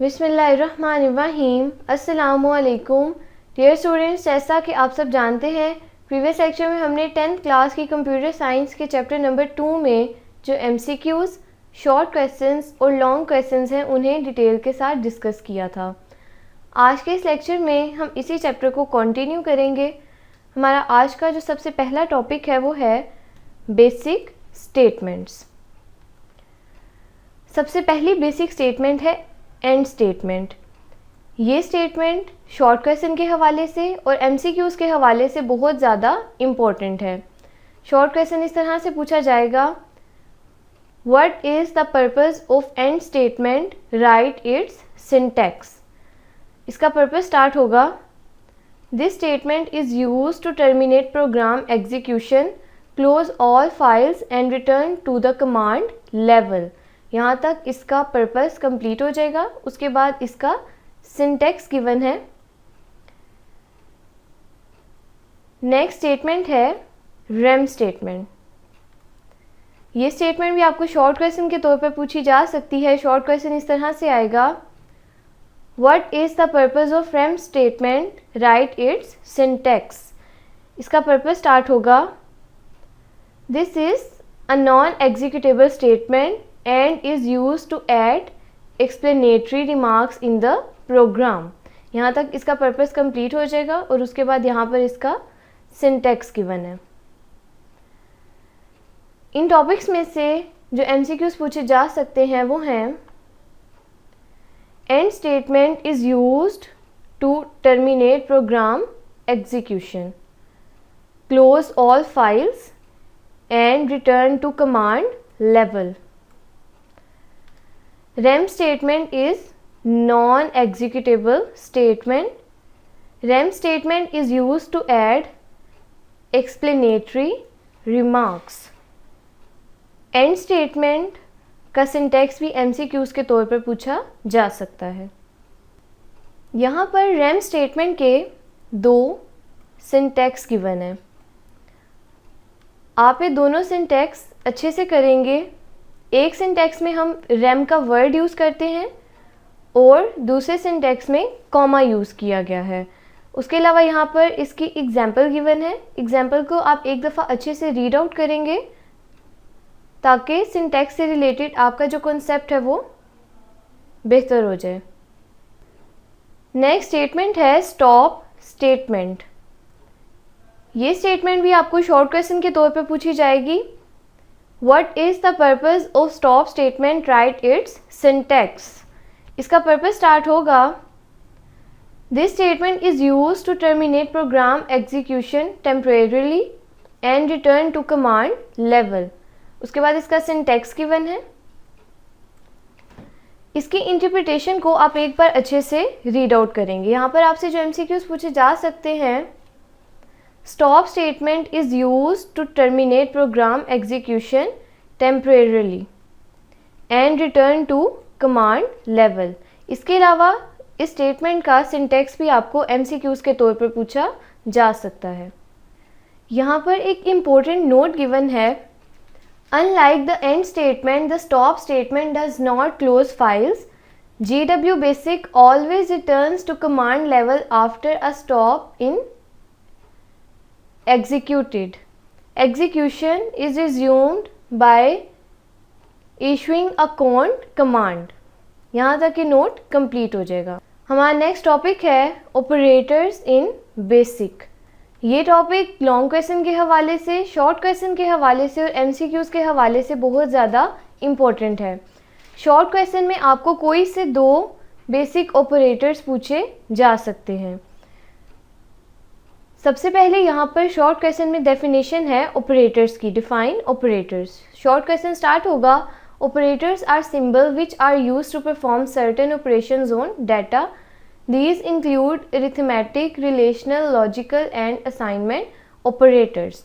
बिस्मिल्लाहिर्रहमानिर्रहीम। अस्सलामुअलैकुम dear students, जैसा कि आप सब जानते हैं प्रीवियस लेक्चर में हमने 10th क्लास की कंप्यूटर साइंस के चैप्टर नंबर 2 में जो MCQs, शॉर्ट क्वेश्चंस और लॉन्ग क्वेश्चंस हैं उन्हें डिटेल के साथ डिस्कस किया था। आज के इस लेक्चर में हम इसी चैप्टर को कंटिन्यू करेंगे। हमारा आज का जो सबसे पहला टॉपिक है वो है बेसिक स्टेटमेंट्स। सबसे पहली बेसिक स्टेटमेंट है एंड स्टेटमेंट। ये स्टेटमेंट शॉर्ट क्वेश्चन के हवाले से और MCQs के हवाले से बहुत ज़्यादा इम्पोर्टेंट है। शॉर्ट क्वेश्चन इस तरह से पूछा जाएगा, what is the purpose of end statement, write its syntax. इसका पर्पज़ स्टार्ट होगा, this statement is use to terminate program execution, close all files and return to the command level. यहाँ तक इसका पर्पस कंप्लीट हो जाएगा। उसके बाद इसका सिंटैक्स गिवन है। नेक्स्ट स्टेटमेंट है रेम स्टेटमेंट। ये स्टेटमेंट भी आपको शॉर्ट क्वेश्चन के तौर पर पूछी जा सकती है। शॉर्ट क्वेश्चन इस तरह से आएगा, what is the purpose of REM statement, write its syntax. इसका पर्पस स्टार्ट होगा, this is a non executable statement and is used to add explanatory remarks in the program। यहाँ तक इसका पर्पस कंप्लीट हो जाएगा और उसके बाद यहाँ पर इसका सिंटैक्स गिवन है। इन टॉपिक्स में से जो MCQs पूछे जा सकते हैं वो हैं, end statement is used to terminate program execution, close all files and return to command level. RAM statement is non-executable statement. RAM statement is used to add explanatory remarks. End statement का syntax भी MCQs के तौर पर पूछा जा सकता है। यहाँ पर RAM स्टेटमेंट के दो सिंटैक्स गिवन है। आप ये दोनों सिंटैक्स अच्छे से करेंगे। एक सिंटैक्स में हम रैम का वर्ड यूज़ करते हैं और दूसरे सिंटैक्स में कॉमा यूज़ किया गया है। उसके अलावा यहाँ पर इसकी एग्जाम्पल गिवन है। एग्जाम्पल को आप एक दफ़ा अच्छे से रीड आउट करेंगे ताकि सिंटैक्स से रिलेटेड आपका जो कॉन्सेप्ट है वो बेहतर हो जाए। नेक्स्ट स्टेटमेंट है स्टॉप स्टेटमेंट। ये स्टेटमेंट भी आपको शॉर्ट क्वेश्चन के तौर पर पूछी जाएगी। What is the purpose of stop statement, write its syntax। इसका पर्पस स्टार्ट होगा, this statement is used to terminate program execution temporarily and return to command level। उसके बाद इसका सिंटैक्स गिवन है। इसकी इंटरप्रिटेशन को आप एक बार अच्छे से रीड आउट करेंगे। यहाँ पर आपसे जो MCQs पूछे जा सकते हैं, Stop statement is used to terminate program execution temporarily and return to command level। इसके अलावा इस स्टेटमेंट का सिंटैक्स भी आपको MCQs के तौर पर पूछा जा सकता है। यहाँ पर एक इम्पोर्टेंट नोट गिवन है, Unlike the end statement, the stop statement does not close files। GW Basic always returns to command level after a stop in executed। Execution is resumed by issuing a count command। यहाँ तक कि note complete हो जाएगा। हमारा next topic है operators in basic. ये topic long question के हवाले से, शॉर्ट क्वेश्चन के हवाले से और MCQs के हवाले से बहुत ज़्यादा इम्पोर्टेंट है। शॉर्ट क्वेश्चन में आपको कोई से दो बेसिक ऑपरेटर्स पूछे जा सकते हैं। सबसे पहले यहाँ पर शॉर्ट क्वेश्चन में डेफिनेशन है ऑपरेटर्स की। Define operators. Short question start होगा, operators are symbol which are used to perform certain operations on data. These include arithmetic, relational, logical and assignment operators.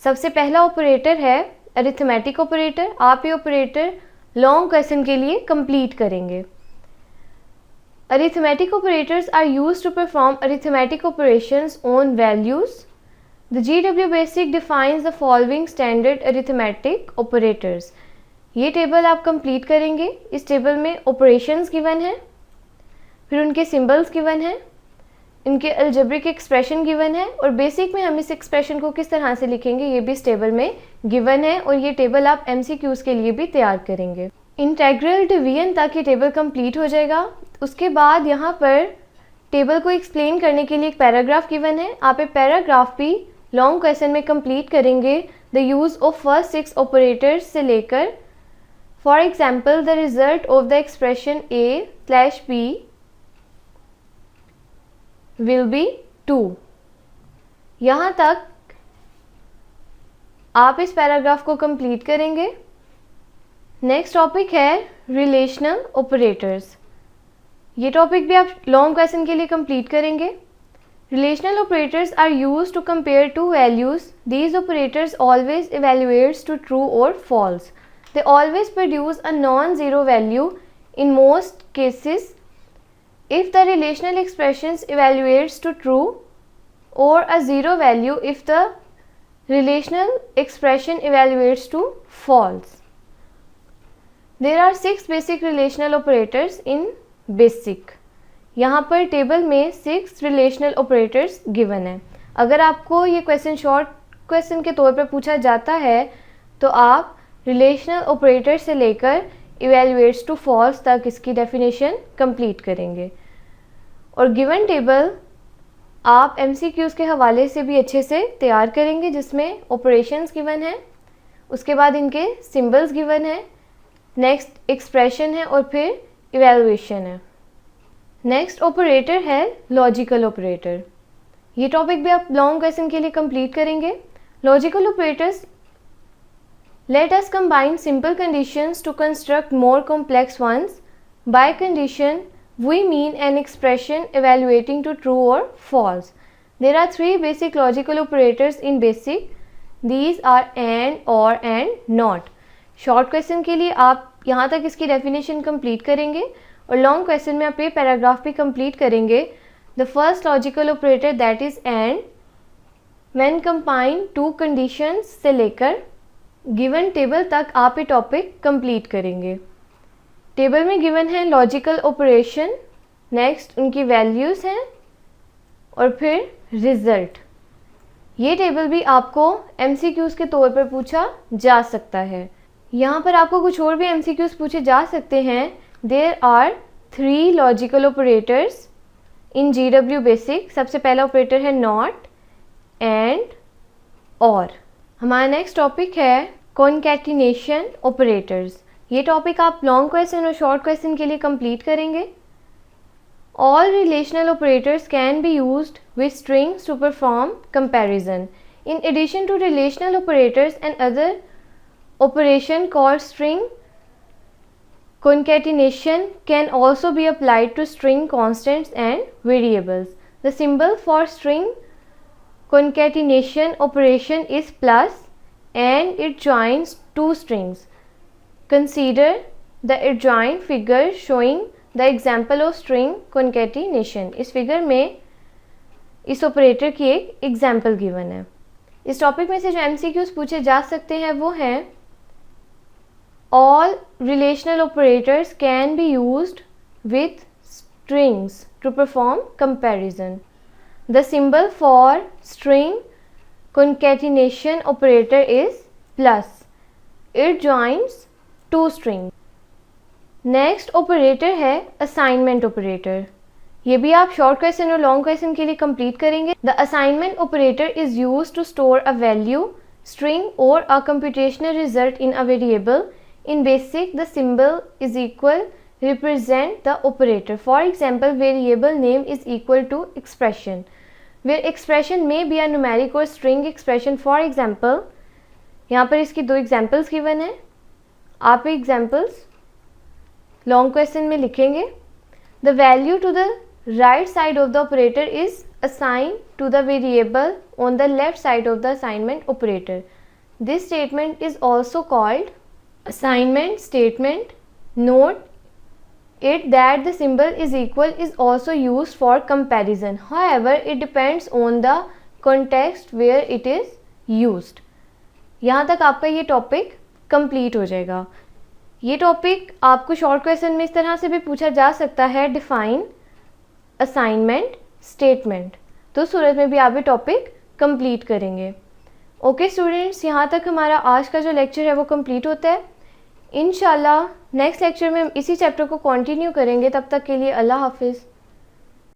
सबसे पहला ऑपरेटर है अरिथमेटिक ऑपरेटर। आप ये operator long question के लिए complete करेंगे। Arithmetic operators are used to perform arithmetic operations on values। The GW Basic defines the following standard arithmetic operators। ये table आप कंप्लीट करेंगे। इस टेबल में ऑपरेशंस गिवन है फिर उनके सिंबल्स गिवन हैं, इनके अलजेब्रिक एक्सप्रेशन गिवन है, और बेसिक में हम इस एक्सप्रेशन को किस तरह से लिखेंगे ये भी इस टेबल में गिवन है, और ये टेबल आप MCQs के लिए भी तैयार करेंगे। इंटेग्रल डिवीजन तक ये टेबल कंप्लीट हो जाएगा। उसके बाद यहाँ पर टेबल को एक्सप्लेन करने के लिए एक पैराग्राफ गिवन है। आप एक पैराग्राफ भी लॉन्ग क्वेश्चन में कंप्लीट करेंगे the use of first 6 operators से लेकर for example the result of the expression A/B will be 2। यहाँ तक आप इस पैराग्राफ को कंप्लीट करेंगे। नेक्स्ट टॉपिक है रिलेशनल ऑपरेटर्स। ये टॉपिक भी आप लॉन्ग क्वेश्चन के लिए कंप्लीट करेंगे। Relational operators are used to compare two values. These operators always evaluates to true और false. They always produce a non zero value in most cases if the relational expressions evaluates to true, or a zero value if the relational expression evaluates to false. There are 6 basic relational operators in BASIC. यहाँ पर table में 6 relational operators given है। अगर आपको ये question short question के तौर पर पूछा जाता है तो आप relational operator से लेकर evaluates to false तक इसकी डेफिनेशन कंप्लीट करेंगे। और गिवन टेबल आप MCQs के हवाले से भी अच्छे से तैयार करेंगे, जिसमें ऑपरेशंस गिवन है, उसके बाद इनके सिंबल्स गिवन है, नेक्स्ट एक्सप्रेशन है और फिर इवैल्यूएशन है। नेक्स्ट ऑपरेटर है लॉजिकल ऑपरेटर। ये टॉपिक भी आप लॉन्ग क्वेश्चन के लिए कंप्लीट करेंगे। Logical operators let us combine simple conditions to construct more complex ones. By condition, we mean an expression evaluating to true or false. There are 3 basic logical operators in BASIC. These are and, or, and, not. Short question के लिए आप यहाँ तक इसकी definition complete करेंगे और long question में आप ये paragraph भी complete करेंगे। The first logical operator that is and, when combine 2 conditions से लेकर गिवन टेबल तक आप ये टॉपिक कंप्लीट करेंगे। टेबल में गिवन है लॉजिकल ऑपरेशन, नेक्स्ट उनकी वैल्यूज़ हैं और फिर रिजल्ट। ये टेबल भी आपको MCQs के तौर पर पूछा जा सकता है। यहाँ पर आपको कुछ और भी MCQs पूछे जा सकते हैं। There are 3 logical operators in GW basic. सबसे पहला ऑपरेटर है नॉट, एंड, और। हमारा नेक्स्ट टॉपिक है कॉन्कैटिनेशन ऑपरेटर्स। ये टॉपिक आप लॉन्ग क्वेश्चन और शॉर्ट क्वेश्चन के लिए कंप्लीट करेंगे। All relational operators can be used with strings to perform comparison. In addition to relational operators and other operation called string concatenation can also be applied to string constants and variables. The symbol for string concatenation operation is plus and it joins 2 strings. Consider the adjoint figure showing the example of string concatenation. इस figure में इस operator की एक example given है। इस topic में से जो MCQs पूछे जा सकते हैं वो हैं all relational operators can be used with strings to perform comparison. The symbol for string concatenation operator is plus. It joins 2 strings. Next operator है assignment operator. ये भी आप short question और long question के लिए complete करेंगे। The assignment operator is used to store a value, string or a computational result in a variable. In BASIC, the symbol is equal represent the operator. For example, variable name is equal to expression, where expression may be a numeric or string expression. For example, यहाँ पर इसकी 2 examples given है। आप examples long question में लिखेंगे। The value to the right side of the operator is assigned to the variable on the left side of the assignment operator. This statement is also called assignment statement. Note it that the symbol is equal is also used for comparison. However, it depends on the context where it is used. यहाँ तक आपका ये topic complete हो जाएगा। ये topic आपको short question में इस तरह से भी पूछा जा सकता है। Define assignment, statement. तो उस सूरत में भी आप ये टॉपिक कंप्लीट करेंगे। ओके स्टूडेंट्स, यहाँ तक हमारा आज का जो लेक्चर है वो कंप्लीट होता है। इंशाल्लाह नेक्स्ट लेक्चर में हम इसी चैप्टर को कंटिन्यू करेंगे। तब तक के लिए अल्लाह हाफिज़।